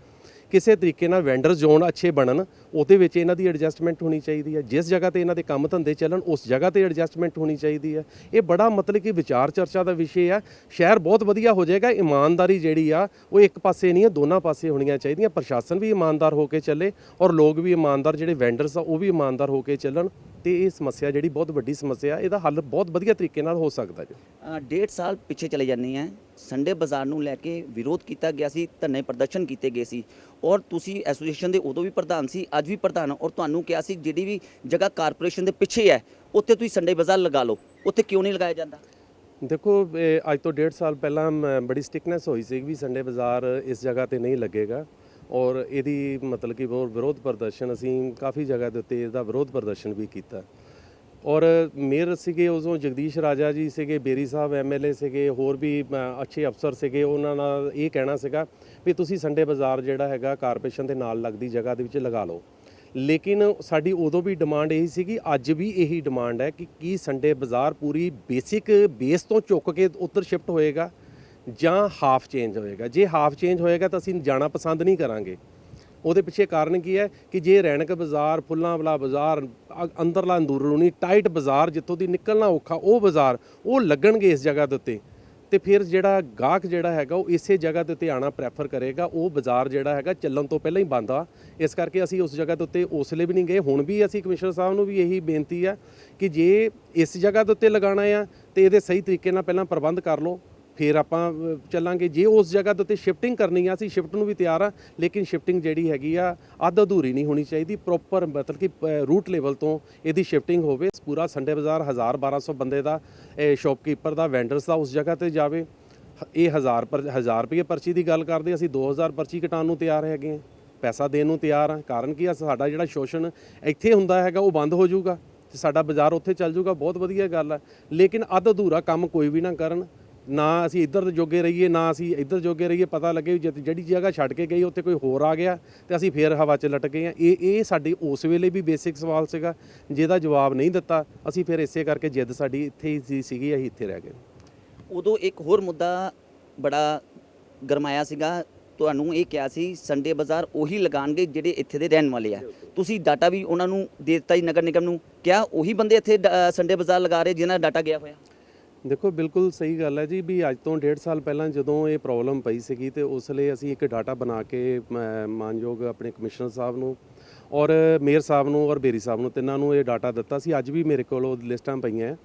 ਕਿਸੇ ਤਰੀਕੇ ਨਾਲ ਵੈਂਡਰ ਜ਼ੋਨ ਅੱਛੇ ਬਣਨ, ਉਹਦੇ ਵਿੱਚ ਇਹਨਾਂ ਦੀ ਐਡਜਸਟਮੈਂਟ ਹੋਣੀ ਚਾਹੀਦੀ ਹੈ। ਜਿਸ ਜਗ੍ਹਾ ਤੇ ਇਹਨਾਂ ਦੇ ਕੰਮ ਧੰਦੇ ਚੱਲਣ ਉਸ ਜਗ੍ਹਾ ਤੇ ਐਡਜਸਟਮੈਂਟ ਹੋਣੀ ਚਾਹੀਦੀ ਹੈ। ਇਹ ਬੜਾ ਮਤਲਬ ਕਿ ਵਿਚਾਰ ਚਰਚਾ ਦਾ ਵਿਸ਼ੇ ਆ। ਸ਼ਹਿਰ ਬਹੁਤ ਵਧੀਆ ਹੋ ਜਾਏਗਾ। ਇਮਾਨਦਾਰੀ ਜਿਹੜੀ ਆ ਉਹ ਇੱਕ ਪਾਸੇ ਨਹੀਂ ਹੈ, ਦੋਨਾਂ ਪਾਸੇ ਹੋਣੀਆਂ ਚਾਹੀਦੀਆਂ। ਪ੍ਰਸ਼ਾਸਨ ਵੀ ਇਮਾਨਦਾਰ ਹੋ ਕੇ ਚੱਲੇ ਔਰ ਲੋਕ ਵੀ ਇਮਾਨਦਾਰ, ਜਿਹੜੇ ਵੈਂਡਰਸ ਆ ਉਹ ਵੀ ਇਮਾਨਦਾਰ ਹੋ ਕੇ ਚੱਲਣ, ਤੇ ਇਹ ਸਮੱਸਿਆ ਜਿਹੜੀ ਬਹੁਤ ਵੱਡੀ ਸਮੱਸਿਆ, ਇਹਦਾ ਹੱਲ ਬਹੁਤ ਵਧੀਆ ਤਰੀਕੇ ਨਾਲ ਹੋ ਸਕਦਾ ਜੀ। 1.5 ਸਾਲ ਪਿੱਛੇ ਚਲੇ ਜਾਂਦੇ ਆ, ਸੰਡੇ ਬਾਜ਼ਾਰ ਨੂੰ ਲੈ ਕੇ ਵਿਰੋਧ ਕੀਤਾ ਗਿਆ ਸੀ, ਧਰਨੇ ਪ੍ਰਦਰਸ਼ਨ ਕੀਤੇ ਗਏ ਸੀ, ਔਰ ਤੁਸੀਂ ਐਸੋਸੀਏਸ਼ਨ ਦੇ ਉਦੋਂ ਵੀ ਪ੍ਰਧਾਨ ਸੀ, ਅੱਜ ਵੀ ਪ੍ਰਧਾਨ, ਔਰ ਤੁਹਾਨੂੰ ਕਿਹਾ ਸੀ ਜਿਹੜੀ ਵੀ ਜਗ੍ਹਾ ਕਾਰਪੋਰੇਸ਼ਨ ਦੇ ਪਿੱਛੇ ਹੈ ਉੱਥੇ ਤੁਸੀਂ ਸੰਡੇ ਬਾਜ਼ਾਰ ਲਗਾ ਲਓ। ਉੱਥੇ ਕਿਉਂ ਨਹੀਂ ਲਗਾਇਆ ਜਾਂਦਾ? ਦੇਖੋ ਅੱਜ ਤੋਂ 1.5 ਸਾਲ ਪਹਿਲਾਂ ਬੜੀ ਸਟਿਕਨੈਸ ਹੋਈ ਸੀ ਵੀ ਸੰਡੇ ਬਾਜ਼ਾਰ ਇਸ ਜਗ੍ਹਾ ਤੇ ਨਹੀਂ ਲੱਗੇਗਾ ਔਰ ਇਹਦੀ ਮਤਲਬ ਕਿ ਵਿਰੋਧ ਪ੍ਰਦਰਸ਼ਨ ਅਸੀਂ ਕਾਫੀ ਜਗ੍ਹਾ ਦੇ ਉੱਤੇ ਇਹਦਾ ਵਿਰੋਧ ਪ੍ਰਦਰਸ਼ਨ ਵੀ ਕੀਤਾ ਔਰ ਮੇਅਰ ਸੀਗੇ ਉਦੋਂ ਜਗਦੀਸ਼ ਰਾਜਾ ਜੀ ਸੀਗੇ, ਬੇਰੀ ਸਾਹਿਬ ਐਮਐਲਏ ਸੀਗੇ, ਹੋਰ ਵੀ ਅੱਛੇ ਅਫਸਰ ਸੀਗੇ। ਉਹਨਾਂ ਨਾਲ ਇਹ ਕਹਿਣਾ ਸੀਗਾ ਵੀ ਤੁਸੀਂ ਸੰਡੇ ਬਾਜ਼ਾਰ ਜਿਹੜਾ ਹੈਗਾ ਕਾਰਪੋਰੇਸ਼ਨ ਦੇ ਨਾਲ ਲੱਗਦੀ ਜਗ੍ਹਾ ਦੇ ਵਿੱਚ ਲਗਾ ਲਓ। ਲੇਕਿਨ ਸਾਡੀ ਉਦੋਂ ਵੀ ਡਿਮਾਂਡ ਇਹੀ ਸੀਗੀ, ਅੱਜ ਵੀ ਇਹੀ ਡਿਮਾਂਡ ਹੈ ਕਿ ਕੀ ਸੰਡੇ ਬਾਜ਼ਾਰ ਪੂਰੀ ਬੇਸਿਕ ਬੇਸ ਤੋਂ ਚੁੱਕ ਕੇ ਉੱਧਰ ਸ਼ਿਫਟ ਹੋਏਗਾ ਜਾਂ ਹਾਫ ਚੇਂਜ ਹੋਏਗਾ। ਜੇ ਹਾਫ ਚੇਂਜ ਹੋਏਗਾ ਤਾਂ ਅਸੀਂ ਜਾਣਾ ਪਸੰਦ ਨਹੀਂ ਕਰਾਂਗੇ। ਉਹਦੇ ਪਿੱਛੇ ਕਾਰਨ ਕੀ ਹੈ ਕਿ ਜੇ ਰੈਣਕ ਬਾਜ਼ਾਰ, ਫੁੱਲਾਂ ਵਾਲਾ ਬਾਜ਼ਾਰ, ਅੰਦਰਲਾ ਅੰਦਰੂਨੀ ਟਾਈਟ ਬਾਜ਼ਾਰ ਜਿੱਥੋਂ ਦੀ ਨਿਕਲਣਾ ਔਖਾ ਉਹ ਬਾਜ਼ਾਰ ਉਹ ਲੱਗਣਗੇ ਇਸ ਜਗ੍ਹਾ ਦੇ ਉੱਤੇ, ਤੇ ਫਿਰ ਜਿਹੜਾ ਗਾਹਕ ਜਿਹੜਾ ਹੈਗਾ ਉਹ ਇਸੇ ਜਗ੍ਹਾ ਦੇ ਉੱਤੇ ਆਣਾ ਪ੍ਰੈਫਰ ਕਰੇਗਾ। ਉਹ ਬਾਜ਼ਾਰ ਜਿਹੜਾ ਹੈਗਾ ਚੱਲਣ ਤੋਂ ਪਹਿਲਾਂ ਹੀ ਬੰਦ ਆ। ਇਸ ਕਰਕੇ ਅਸੀਂ ਉਸ ਜਗ੍ਹਾ ਦੇ ਉੱਤੇ ਉਸ ਵੇਲੇ ਵੀ ਨਹੀਂ ਗਏ। ਹੁਣ ਵੀ ਅਸੀਂ ਕਮਿਸ਼ਨਰ ਸਾਹਿਬ ਨੂੰ ਵੀ ਇਹੀ ਬੇਨਤੀ ਆ ਕਿ ਜੇ ਇਸ ਜਗ੍ਹਾ ਦੇ ਉੱਤੇ ਲਗਾਉਣਾ ਆ ਤੇ ਇਹਦੇ ਸਹੀ ਤਰੀਕੇ ਨਾਲ ਪਹਿਲਾਂ ਪ੍ਰਬੰਧ ਕਰ ਲਓ, ਫਿਰ ਆਪਾਂ ਚੱਲਾਂਗੇ। ਜੇ ਉਸ ਜਗ੍ਹਾ ਦੇ ਉੱਤੇ ਸ਼ਿਫਟਿੰਗ ਕਰਨੀ ਆ, ਅਸੀਂ ਸ਼ਿਫਟ ਨੂੰ ਵੀ ਤਿਆਰ ਆ, ਲੇਕਿਨ ਸ਼ਿਫਟਿੰਗ ਜਿਹੜੀ ਹੈਗੀ ਆ ਅੱਧ ਅਧੂਰੀ ਨਹੀਂ ਹੋਣੀ ਚਾਹੀਦੀ। ਪ੍ਰੋਪਰ ਮਤਲਬ ਕਿ ਰੂਟ ਲੈਵਲ ਤੋਂ ਇਹਦੀ ਸ਼ਿਫਟਿੰਗ ਹੋਵੇ। ਪੂਰਾ ਸੰਡੇ ਬਾਜ਼ਾਰ 1000-1200 ਬੰਦੇ ਦਾ ਸ਼ੌਪਕੀਪਰ ਦਾ, ਵੈਂਡਰਸ ਦਾ ਉਸ ਜਗ੍ਹਾ ਤੇ ਜਾਵੇ। ਇਹ 1000 ਰੁਪਏ ਪਰਚੀ ਦੀ ਗੱਲ ਕਰਦੇ, ਅਸੀਂ 2000 ਪਰਚੀ ਕਟਾਉਣ ਨੂੰ ਤਿਆਰ ਹੈਗੇ ਹਾਂ, ਪੈਸਾ ਦੇਣ ਨੂੰ ਤਿਆਰ ਆ। ਕਾਰਨ ਕੀ ਆ, ਸਾਡਾ ਜਿਹੜਾ ਸ਼ੋਸ਼ਣ ਇੱਥੇ ਹੁੰਦਾ ਹੈਗਾ ਉਹ ਬੰਦ ਹੋ ਜਾਊਗਾ ਤੇ ਸਾਡਾ ਬਾਜ਼ਾਰ ਉੱਥੇ ਚੱਲ ਜਾਊਗਾ। ਬਹੁਤ ਵਧੀਆ ਗੱਲ ਆ, ਲੇਕਿਨ ਅੱਧ ਅਧੂਰਾ ਕੰਮ ਕੋਈ ਵੀ ਨਾ ਕਰਨ। ਨਾ ਅਸੀਂ ਇੱਧਰ ਜੋਗੇ ਰਹੀਏ ਨਾ ਅਸੀਂ ਇੱਧਰ ਜੋਗੇ ਰਹੀਏ। ਪਤਾ ਲੱਗੇ ਜਿਹੜੀ ਜਗ੍ਹਾ ਛੱਡ ਕੇ ਗਈ ਉੱਥੇ ਕੋਈ ਹੋਰ ਆ ਗਿਆ ਤੇ ਅਸੀਂ ਫੇਰ ਹਵਾ 'ਚ ਲਟ ਗਏ ਹਾਂ। ਇਹ ਸਾਡੀ ਉਸ ਵੇਲੇ ਵੀ ਬੇਸਿਕ ਸਵਾਲ ਸੀਗਾ, ਜਿਹਦਾ ਜਵਾਬ ਨਹੀਂ ਦਿੱਤਾ ਅਸੀਂ। ਫਿਰ ਇਸੇ ਕਰਕੇ ਜਿੱਦ ਸਾਡੀ ਇੱਥੇ ਹੀ ਸੀਗੀ, ਅਸੀਂ ਇੱਥੇ ਰਹਿ ਗਏ। ਉਦੋਂ ਇੱਕ ਹੋਰ ਮੁੱਦਾ ਬੜਾ ਗਰਮਾਇਆ ਸੀਗਾ, ਤੁਹਾਨੂੰ ਇਹ ਕਿਹਾ ਸੀ ਸੰਡੇ ਬਾਜ਼ਾਰ ਉਹੀ ਲਗਾਉਣਗੇ ਜਿਹੜੇ ਇੱਥੇ ਦੇ ਰਹਿਣ ਵਾਲੇ ਆ। ਤੁਸੀਂ ਡਾਟਾ ਵੀ ਉਹਨਾਂ ਨੂੰ ਦੇ ਦਿੱਤਾ ਜੀ, ਨਗਰ ਨਿਗਮ ਨੂੰ। ਕਿਹਾ ਉਹੀ ਬੰਦੇ ਇੱਥੇ ਸੰਡੇ ਬਾਜ਼ਾਰ ਲਗਾ ਰਹੇ ਜਿਨ੍ਹਾਂ ਦਾ ਡਾਟਾ ਗਿਆ ਹੋਇਆ? ਦੇਖੋ ਬਿਲਕੁਲ ਸਹੀ ਗੱਲ ਹੈ ਜੀ ਵੀ ਅੱਜ ਤੋਂ 1.5 ਸਾਲ ਪਹਿਲਾਂ ਜਦੋਂ ਇਹ ਪ੍ਰੋਬਲਮ ਪਈ ਸੀਗੀ ਤੇ ਉਸ ਲਈ ਅਸੀਂ ਇੱਕ ਡਾਟਾ ਬਣਾ ਕੇ ਮਾਨਯੋਗ ਆਪਣੇ ਕਮਿਸ਼ਨਰ ਸਾਹਿਬ ਨੂੰ ਔਰ ਮੇਅਰ ਸਾਹਿਬ ਨੂੰ ਔਰ ਬੇਰੀ ਸਾਹਿਬ ਨੂੰ, ਤਿੰਨਾਂ ਨੂੰ ਇਹ ਡਾਟਾ ਦਿੱਤਾ ਸੀ। ਅੱਜ ਵੀ ਮੇਰੇ ਕੋਲ ਉਹ ਲਿਸਟਾਂ ਪਈਆਂ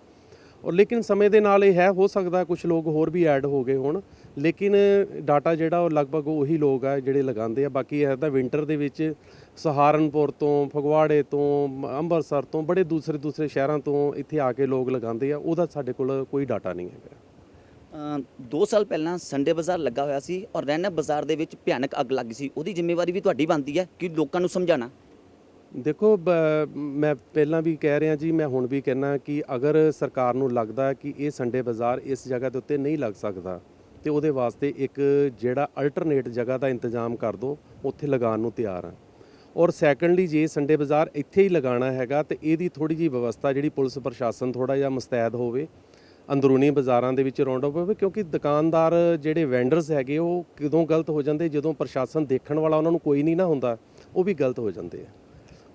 ਔਰ ਲੇਕਿਨ ਸਮੇਂ ਦੇ ਨਾਲ ਇਹ ਹੋ ਸਕਦਾ ਕੁਝ ਲੋਕ ਹੋਰ ਵੀ ਐਡ ਹੋ ਗਏ ਹੋਣ, ਲੇਕਿਨ ਡਾਟਾ ਜਿਹੜਾ ਉਹ ਲਗਭਗ ਉਹੀ ਲੋਕ ਆ ਜਿਹੜੇ ਲਗਾਉਂਦੇ ਆ। ਬਾਕੀ ਇਹ ਤਾਂ ਵਿੰਟਰ ਦੇ ਵਿੱਚ ਸਹਾਰਨਪੁਰ ਤੋਂ, ਫਗਵਾੜੇ ਤੋਂ, ਅੰਮ੍ਰਿਤਸਰ ਤੋਂ, ਬੜੇ ਦੂਸਰੇ ਸ਼ਹਿਰਾਂ ਤੋਂ ਇੱਥੇ ਆ ਕੇ ਲੋਕ ਲਗਾਉਂਦੇ ਆ। ਉਹਦਾ ਸਾਡੇ ਕੋਲ ਕੋਈ ਡਾਟਾ ਨਹੀਂ ਹੈਗਾ। 2 ਸਾਲ ਪਹਿਲਾਂ ਸੰਡੇ ਬਾਜ਼ਾਰ ਲੱਗਾ ਹੋਇਆ ਸੀ ਔਰ ਰੈਣਕ ਬਾਜ਼ਾਰ ਦੇ ਵਿੱਚ ਭਿਆਨਕ ਅੱਗ ਲੱਗੀ ਸੀ। ਉਹਦੀ ਜ਼ਿੰਮੇਵਾਰੀ ਵੀ ਤੁਹਾਡੀ ਬਣਦੀ ਹੈ ਕਿ ਲੋਕਾਂ ਨੂੰ ਸਮਝਾਉਣਾ। ਦੇਖੋ ਮੈਂ ਪਹਿਲਾਂ ਵੀ ਕਹਿ ਰਿਹਾ ਜੀ, ਮੈਂ ਹੁਣ ਵੀ ਕਹਿਣਾ ਕਿ ਅਗਰ ਸਰਕਾਰ ਨੂੰ ਲੱਗਦਾ ਕਿ ਇਹ ਸੰਡੇ ਬਾਜ਼ਾਰ ਇਸ ਜਗ੍ਹਾ ਦੇ ਉੱਤੇ ਨਹੀਂ ਲੱਗ ਸਕਦਾ ਤੇ ਉਹਦੇ ਵਾਸਤੇ ਇੱਕ ਜਿਹੜਾ ਅਲਟਰਨੇਟ ਜਗ੍ਹਾ ਦਾ ਇੰਤਜ਼ਾਮ ਕਰ ਦਿਓ, ਉੱਥੇ ਲਗਾਉਣ ਨੂੰ ਤਿਆਰ ਆ। ਔਰ ਸੈਕੰਡਲੀ ਜੇ ਸੰਡੇ ਬਾਜ਼ਾਰ ਇੱਥੇ ਹੀ ਲਗਾਉਣਾ ਹੈਗਾ ਤੇ ਇਹਦੀ ਥੋੜੀ ਜਿਹੀ ਵਿਵਸਥਾ ਜਿਹੜੀ ਪੁਲਿਸ ਪ੍ਰਸ਼ਾਸਨ ਥੋੜਾ ਜਿਹਾ ਮੁਸਤੈਦ ਹੋਵੇ, ਅੰਦਰੂਨੀ ਬਾਜ਼ਾਰਾਂ ਦੇ ਵਿੱਚ ਰੌਂਡ ਅਪ ਹੋਵੇ, ਕਿਉਂਕਿ ਦੁਕਾਨਦਾਰ ਜਿਹੜੇ ਵੈਂਡਰਸ ਹੈਗੇ ਉਹ ਕਦੋਂ ਗਲਤ ਹੋ ਜਾਂਦੇ, ਜਦੋਂ ਪ੍ਰਸ਼ਾਸਨ ਦੇਖਣ ਵਾਲਾ ਉਹਨਾਂ ਨੂੰ ਕੋਈ ਨਹੀਂ ਨਾ ਹੁੰਦਾ, ਉਹ ਵੀ ਗਲਤ ਹੋ ਜਾਂਦੇ ਆ।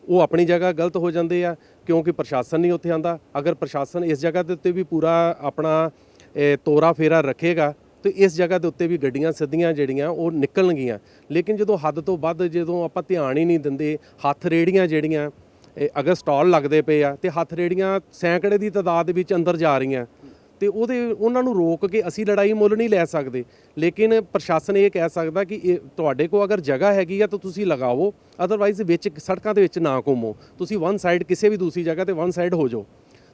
ਉਹ ਆਪਣੀ ਜਗ੍ਹਾ ਗਲਤ ਹੋ ਜਾਂਦੇ ਆ ਕਿਉਂਕਿ ਪ੍ਰਸ਼ਾਸਨ ਨਹੀਂ ਉੱਥੇ ਆਂਦਾ। ਅਗਰ ਪ੍ਰਸ਼ਾਸਨ ਇਸ ਜਗ੍ਹਾ ਦੇ ਉੱਤੇ ਵੀ ਪੂਰਾ ਆਪਣਾ ਤੋਰਾ ਫੇਰਾ ਰੱਖੇਗਾ ਤੇ ਇਸ ਜਗ੍ਹਾ ਦੇ ਉੱਤੇ ਵੀ ਗੱਡੀਆਂ ਸਿੱਧੀਆਂ ਜਿਹੜੀਆਂ ਉਹ ਨਿਕਲਣਗੀਆਂ। ਲੇਕਿਨ ਜਦੋਂ ਹੱਦ ਤੋਂ ਵੱਧ ਜਦੋਂ ਆਪਾਂ ਧਿਆਨ ਹੀ ਨਹੀਂ ਦਿੰਦੇ, ਹੱਥ ਰੇੜੀਆਂ ਜਿਹੜੀਆਂ ਅਗਰ ਸਟਾਲ ਲੱਗਦੇ ਪਏ ਆ ਤੇ ਹੱਥ ਰੇੜੀਆਂ ਸੈਂਕੜੇ ਦੀ ਤਾਦਾਦ ਵਿੱਚ ਅੰਦਰ ਜਾ ਰਹੀਆਂ ਤੇ ਉਹਨਾਂ ਨੂੰ ਰੋਕ ਕੇ ਅਸੀਂ ਲੜਾਈ ਮੁੱਲ ਨਹੀਂ ਲੈ ਸਕਦੇ। ਲੇਕਿਨ ਪ੍ਰਸ਼ਾਸਨ ਇਹ ਕਹਿ ਸਕਦਾ ਕਿ ਇਹ ਤੁਹਾਡੇ ਕੋਲ ਅਗਰ ਜਗ੍ਹਾ ਹੈਗੀ ਆ ਤਾਂ ਤੁਸੀਂ ਲਗਾਓ, ਅਦਰਵਾਈਜ਼ ਵਿੱਚ ਸੜਕਾਂ ਦੇ ਵਿੱਚ ਨਾ ਘੁੰਮੋ। ਤੁਸੀਂ ਵਨ ਸਾਈਡ ਕਿਸੇ ਵੀ ਦੂਸਰੀ ਜਗ੍ਹਾ ਤੇ ਵਨ ਸਾਈਡ ਹੋ ਜਾਓ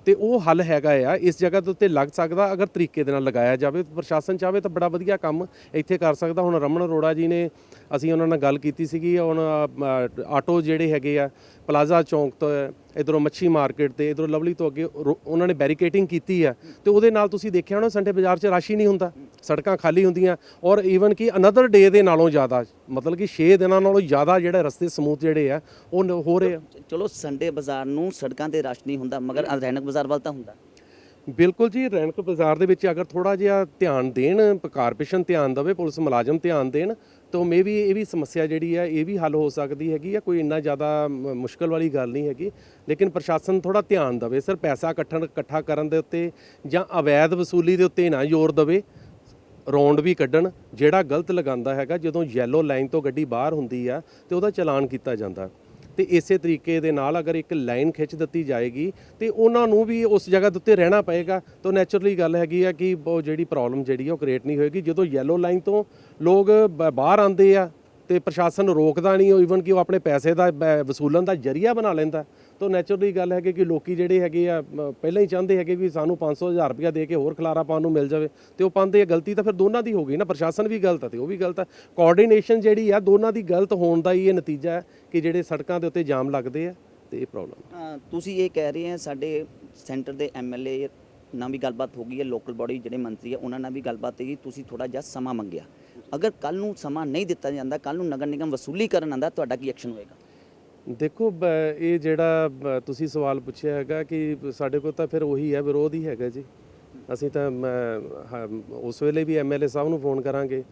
ਤੇ ਉਹ ਹੱਲ ਹੈਗਾ ਆ। ਇਸ ਜਗ੍ਹਾ ਦੇ ਉੱਤੇ ਲੱਗ ਸਕਦਾ ਅਗਰ ਤਰੀਕੇ ਦੇ ਨਾਲ ਲਗਾਇਆ ਜਾਵੇ। ਪ੍ਰਸ਼ਾਸਨ ਚਾਹਵੇ ਤਾਂ ਬੜਾ ਵਧੀਆ ਕੰਮ ਇੱਥੇ ਕਰ ਸਕਦਾ। ਹੁਣ ਰਮਨ ਅਰੋੜਾ ਜੀ ਨੇ, ਅਸੀਂ ਉਹਨਾਂ ਨਾਲ ਗੱਲ ਕੀਤੀ ਸੀਗੀ। ਹੁਣ ਆਟੋ ਜਿਹੜੇ ਹੈਗੇ ਆ ਪਲਾਜ਼ਾ ਚੌਂਕ ਤੋਂ ਇੱਧਰੋਂ ਮੱਛੀ ਮਾਰਕੀਟ ਤੇ ਇੱਧਰੋਂ ਲਵਲੀ ਤੋਂ ਅੱਗੇ ਉਹਨਾਂ ਨੇ ਬੈਰੀਕੇਟਿੰਗ ਕੀਤੀ ਆ ਤੇ ਉਹਦੇ ਨਾਲ ਤੁਸੀਂ ਦੇਖਿਆ ਹੋਣਾ ਸੰਡੇ ਬਾਜ਼ਾਰ 'ਚ ਰਸ਼ ਹੀ ਨਹੀਂ ਹੁੰਦਾ, ਸੜਕਾਂ ਖਾਲੀ ਹੁੰਦੀਆਂ। ਔਰ ਈਵਨ ਕਿ ਅਨਦਰ ਡੇ ਦੇ ਨਾਲੋਂ ਜ਼ਿਆਦਾ, ਮਤਲਬ ਕਿ 6 ਦਿਨਾਂ ਨਾਲੋਂ ਜ਼ਿਆਦਾ ਜਿਹੜੇ ਰਸਤੇ ਸਮੂਥ ਜਿਹੜੇ ਆ ਉਹ ਹੋ ਰਹੇ ਆ। ਚਲੋ ਸੰਡੇ ਬਾਜ਼ਾਰ ਨੂੰ ਸੜਕਾਂ ਤੇ ਰਸ਼ ਨਹੀਂ ਹੁੰਦਾ, ਮਗਰ ਰੈਣਕ ਬਾਜ਼ਾਰ ਵੱਲ ਤਾਂ ਹੁੰਦਾ। ਬਿਲਕੁਲ ਜੀ, ਰੈਣਕ ਬਾਜ਼ਾਰ ਦੇ ਵਿੱਚ ਅਗਰ ਥੋੜਾ ਜਿਹਾ ਧਿਆਨ ਦੇਣ, ਕਾਰਪੋਰੇਸ਼ਨ ਧਿਆਨ ਦੇਵੇ, ਪੁਲਿਸ ਮੁਲਾਜ਼ਮ ਧਿਆਨ ਦੇਣ ਤਾਂ ਮੇ ਵੀ ਇਹ ਵੀ ਸਮੱਸਿਆ ਜਿਹੜੀ ਆ ਇਹ ਵੀ ਹੱਲ ਹੋ ਸਕਦੀ ਹੈਗੀ ਆ। ਕੋਈ ਇੰਨਾ ਜ਼ਿਆਦਾ ਮੁਸ਼ਕਲ ਵਾਲੀ ਗੱਲ ਨਹੀਂ ਹੈਗੀ। ਲੇਕਿਨ ਪ੍ਰਸ਼ਾਸਨ ਥੋੜਾ ਧਿਆਨ ਦੇਵੇ ਸਰ, ਪੈਸਾ ਇਕੱਠਾ ਕਰਨ ਦੇ ਉੱਤੇ ਜਾਂ ਅਵੈਧ ਵਸੂਲੀ ਦੇ ਉੱਤੇ ਨਾ ਜ਼ੋਰ ਦੇਵੇ। ਰੌਂਡ ਵੀ ਕੱਢਣ, ਜਿਹੜਾ ਗਲਤ ਲਗਾਉਂਦਾ ਹੈਗਾ ਜਦੋਂ ਯੈਲੋ ਲਾਈਨ ਤੋਂ ਗੱਡੀ ਬਾਹਰ ਹੁੰਦੀ ਆ ਤੇ ਉਹਦਾ ਚਲਾਨ ਕੀਤਾ ਜਾਂਦਾ। ਤੇ ਇਸੇ ਤਰੀਕੇ ਦੇ ਨਾਲ ਅਗਰ ਇੱਕ ਲਾਈਨ ਖਿੱਚ ਦਿੱਤੀ ਜਾਏਗੀ ਤੇ ਉਹਨਾਂ ਨੂੰ ਵੀ ਉਸ ਜਗ੍ਹਾ ਦੇ ਉੱਤੇ ਰਹਿਣਾ ਪਏਗਾ ਤਾਂ ਨੈਚੁਰਲੀ ਗੱਲ ਹੈਗੀ ਆ ਕਿ ਉਹ ਜਿਹੜੀ ਪ੍ਰੋਬਲਮ ਜਿਹੜੀ ਉਹ ਕ੍ਰੀਏਟ ਨਹੀਂ ਹੋਏਗੀ। ਜਦੋਂ ਯੈਲੋ ਲਾਈਨ ਤੋਂ ਲੋਕ ਬਾਹਰ ਆਉਂਦੇ ਆ ਤੇ ਪ੍ਰਸ਼ਾਸਨ ਰੋਕਦਾ ਨਹੀਂ, ਈਵਨ ਕਿ ਉਹ ਆਪਣੇ ਪੈਸੇ ਦਾ ਵਸੂਲਣ ਦਾ ਜਰੀਆ ਬਣਾ ਲੈਂਦਾ ਤਾਂ ਨੈਚੁਰਲੀ ਗੱਲ ਹੈ ਕਿ ਲੋਕੀ ਜਿਹੜੇ ਹੈਗੇ ਆ ਪਹਿਲਾਂ ਹੀ ਚਾਹੁੰਦੇ ਹੈਗੇ ਵੀ ਸਾਨੂੰ 500,000 ਰੁਪਇਆ ਦੇ ਕੇ ਹੋਰ ਖਲਾਰਾ ਪਾਉਣ ਨੂੰ ਮਿਲ ਜਾਵੇ, ਤੇ ਉਹ ਪਾਉਂਦੇ ਆ। ਗਲਤੀ ਤਾਂ ਫਿਰ ਦੋਨਾਂ ਦੀ ਹੋ ਗਈ ਨਾ, ਪ੍ਰਸ਼ਾਸਨ ਵੀ ਗਲਤ ਹੈ ਤੇ ਉਹ ਵੀ ਗਲਤ ਹੈ। ਕੋਆਰਡੀਨੇਸ਼ਨ ਜਿਹੜੀ ਆ ਦੋਨਾਂ ਦੀ ਗਲਤ ਹੋਣ ਦਾ ਹੀ ਇਹ ਨਤੀਜਾ ਹੈ ਕਿ ਜਿਹੜੇ ਸੜਕਾਂ ਦੇ ਉੱਤੇ ਜਾਮ ਲੱਗਦੇ ਆ ਤੇ ਇਹ ਪ੍ਰੋਬਲਮ। ਤੁਸੀਂ ਇਹ ਕਹਿ ਰਹੇ ਆ ਸਾਡੇ ਸੈਂਟਰ ਦੇ ਐਮਐਲਏ ਨਾਲ ਵੀ ਗੱਲਬਾਤ ਹੋ ਗਈ ਹੈ, ਲੋਕਲ ਬੋਡੀ ਜਿਹੜੇ ਮੰਤਰੀ ਆ ਉਹਨਾਂ ਨਾਲ ਵੀ ਗੱਲਬਾਤ ਹੋਈ, ਤੁਸੀਂ ਥੋੜਾ ਜਿਹਾ ਸਮਾਂ ਮੰਗਿਆ। ਅਗਰ ਕੱਲ ਨੂੰ ਸਮਾਂ ਨਹੀਂ ਦਿੱਤਾ ਜਾਂਦਾ, ਕੱਲ ਨੂੰ ਨਗਰ ਨਿਗਮ ਵਸੂਲੀ ਕਰਨ ਆਂਦਾ, ਤੁਹਾਡਾ ਕੀ ਐਕਸ਼ਨ ਹੋਏਗਾ? ਦੇਖੋ ਇਹ ਜਿਹੜਾ ਤੁਸੀਂ ਸਵਾਲ ਪੁੱਛਿਆ ਹੈਗਾ ਕਿ ਸਾਡੇ ਕੋਲ ਤਾਂ ਫਿਰ ਉਹੀ ਹੈ, ਵਿਰੋਧ ਹੀ ਹੈਗਾ ਜੀ। ਅਸੀਂ ਤਾਂ ਉਸ ਵੇਲੇ ਵੀ ਐਮਐਲਏ ਸਾਹਿਬ ਨੂੰ ਫੋਨ ਕਰਾਂਗੇ,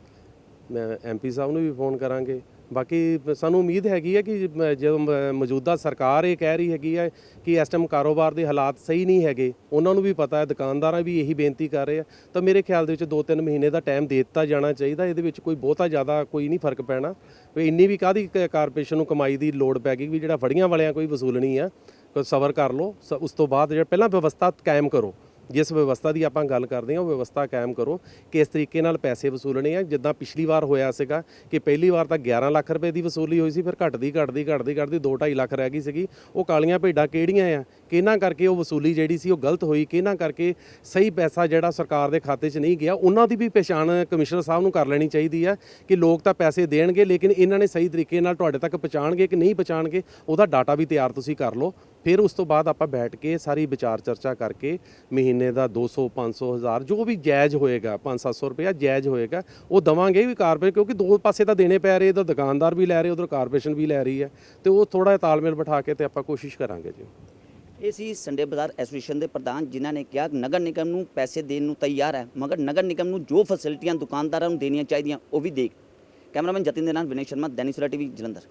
ਐਮਪੀ ਸਾਹਿਬ ਨੂੰ ਵੀ ਫੋਨ ਕਰਾਂਗੇ। ਬਾਕੀ ਸਾਨੂੰ ਉਮੀਦ ਹੈਗੀ ਹੈ ਕਿ ਜਦੋਂ ਮੌਜੂਦਾ ਸਰਕਾਰ ਇਹ ਕਹਿ ਰਹੀ ਹੈਗੀ ਹੈ ਕਿ ਇਸ ਟਾਈਮ ਕਾਰੋਬਾਰ ਦੇ ਹਾਲਾਤ ਸਹੀ ਨਹੀਂ ਹੈਗੇ, ਉਹਨਾਂ ਨੂੰ ਵੀ ਪਤਾ ਹੈ, ਦੁਕਾਨਦਾਰਾਂ ਵੀ ਇਹੀ ਬੇਨਤੀ ਕਰ ਰਹੇ ਆ, ਤਾਂ ਮੇਰੇ ਖਿਆਲ ਦੇ ਵਿੱਚ 2-3 ਮਹੀਨੇ ਦਾ ਟਾਈਮ ਦੇ ਦਿੱਤਾ ਜਾਣਾ ਚਾਹੀਦਾ। ਇਹਦੇ ਵਿੱਚ ਕੋਈ ਬਹੁਤਾ ਜ਼ਿਆਦਾ ਕੋਈ ਨਹੀਂ ਫਰਕ ਪੈਣਾ। ਵੀ ਇੰਨੀ ਵੀ ਕਾਹਦੀ ਕਾਰਪੋਰੇਸ਼ਨ ਨੂੰ ਕਮਾਈ ਦੀ ਲੋੜ ਪੈ ਗਈ ਵੀ ਜਿਹੜਾ ਫੜੀਆਂ ਵਾਲਿਆਂ ਕੋਈ ਵਸੂਲਣੀ ਆ। ਕੋਈ ਸਬਰ ਕਰ ਲਓ, ਉਸ ਤੋਂ ਬਾਅਦ ਜਿਹੜਾ ਪਹਿਲਾਂ ਵਿਵਸਥਾ ਕਾਇਮ ਕਰੋ। ਜਿਸ ਵਿਵਸਥਾ ਦੀ ਆਪਾਂ ਗੱਲ ਕਰਦੇ ਹਾਂ ਉਹ ਵਿਵਸਥਾ ਕਾਇਮ ਕਰੋ ਕਿ ਇਸ ਤਰੀਕੇ ਨਾਲ ਪੈਸੇ ਵਸੂਲਣੇ ਆ। ਜਿੱਦਾਂ ਪਿਛਲੀ ਵਾਰ ਹੋਇਆ ਸੀਗਾ ਕਿ ਪਹਿਲੀ ਵਾਰ ਤਾਂ 11 ਲੱਖ ਰੁਪਏ ਦੀ ਵਸੂਲੀ ਹੋਈ ਸੀ, ਫਿਰ ਘਟਦੀ 2-2.5 ਲੱਖ ਰਹਿ ਗਈ ਸੀਗੀ। ਉਹ ਕਾਲੀਆਂ ਭੇਡਾਂ ਕਿਹੜੀਆਂ ਆ, ਕਿਹਨਾਂ ਕਰਕੇ ਉਹ ਵਸੂਲੀ ਜਿਹੜੀ ਸੀ ਉਹ ਗਲਤ ਹੋਈ, ਕਿਹਨਾਂ ਕਰਕੇ ਸਹੀ ਪੈਸਾ ਜਿਹੜਾ ਸਰਕਾਰ ਦੇ ਖਾਤੇ 'ਚ ਨਹੀਂ ਗਿਆ, ਉਹਨਾਂ ਦੀ ਵੀ ਪਛਾਣ ਕਮਿਸ਼ਨਰ ਸਾਹਿਬ ਨੂੰ ਕਰ ਲੈਣੀ ਚਾਹੀਦੀ ਆ ਕਿ ਲੋਕ ਤਾਂ ਪੈਸੇ ਦੇਣਗੇ ਲੇਕਿਨ ਇਹਨਾਂ ਨੇ ਸਹੀ ਤਰੀਕੇ ਨਾਲ ਤੁਹਾਡੇ ਤੱਕ ਪਹੁੰਚਾਉਣਗੇ ਕਿ ਨਹੀਂ ਪਹੁੰਚਾਉਣਗੇ, ਉਹਦਾ ਡਾਟਾ ਵੀ ਤਿਆਰ ਤੁਸੀਂ ਕਰ ਲਓ। ਫਿਰ ਉਸ ਤੋਂ ਬਾਅਦ ਆਪਾਂ ਬੈਠ ਕੇ ਸਾਰੀ ਵਿਚਾਰ ਚਰਚਾ ਕਰਕੇ ਮਹੀਨੇ ਦਾ 200, 500, 1000 ਜੋ ਵੀ ਜਾਇਜ਼ ਹੋਏਗਾ, 500-700 ਰੁਪਇਆ ਜਾਇਜ਼ ਹੋਏਗਾ ਉਹ ਦਵਾਂਗੇ ਵੀ ਕਾਰਪੋਰੇਸ਼ਨ, ਕਿਉਂਕਿ ਦੋ ਪਾਸੇ ਤਾਂ ਦੇਣੇ ਪੈ ਰਹੇ, ਇੱਧਰ ਦੁਕਾਨਦਾਰ ਵੀ ਲੈ ਰਹੇ, ਉਧਰ ਕਾਰਪੋਰੇਸ਼ਨ ਵੀ ਲੈ ਰਹੀ ਹੈ, ਤੇ ਉਹ ਥੋੜਾ ਜਿਹਾ ਤਾਲਮੇਲ ਬਿਠਾ ਕੇ ਤੇ ਆਪਾਂ ਕੋਸ਼ਿਸ਼ ਕਰਾਂਗੇ ਜੀ। ਇਹ ਸੀ ਸੰਡੇ ਬਾਜ਼ਾਰ ਐਸੋਸੀਏਸ਼ਨ ਦੇ ਪ੍ਰਧਾਨ ਜਿਨ੍ਹਾਂ ਨੇ ਕਿਹਾ ਨਗਰ ਨਿਗਮ ਨੂੰ ਪੈਸੇ ਦੇਣ ਨੂੰ ਤਿਆਰ ਹੈ, ਮਗਰ ਨਗਰ ਨਿਗਮ ਨੂੰ ਜੋ ਫੈਸਿਲਿਟੀਆਂ ਦੁਕਾਨਦਾਰਾਂ ਨੂੰ ਦੇਣੀਆਂ ਚਾਹੀਦੀਆਂ ਉਹ ਵੀ ਦੇ। ਕੈਮਰਾਮੈਨ ਜਤਿਨ ਦੇ ਨਾਲ ਵਿਨੈ ਸ਼ਰਮਾ, ਦੈਨਿਕ ਸਵੇਰਾ ਟੀਵੀ, ਜਲੰਧਰ।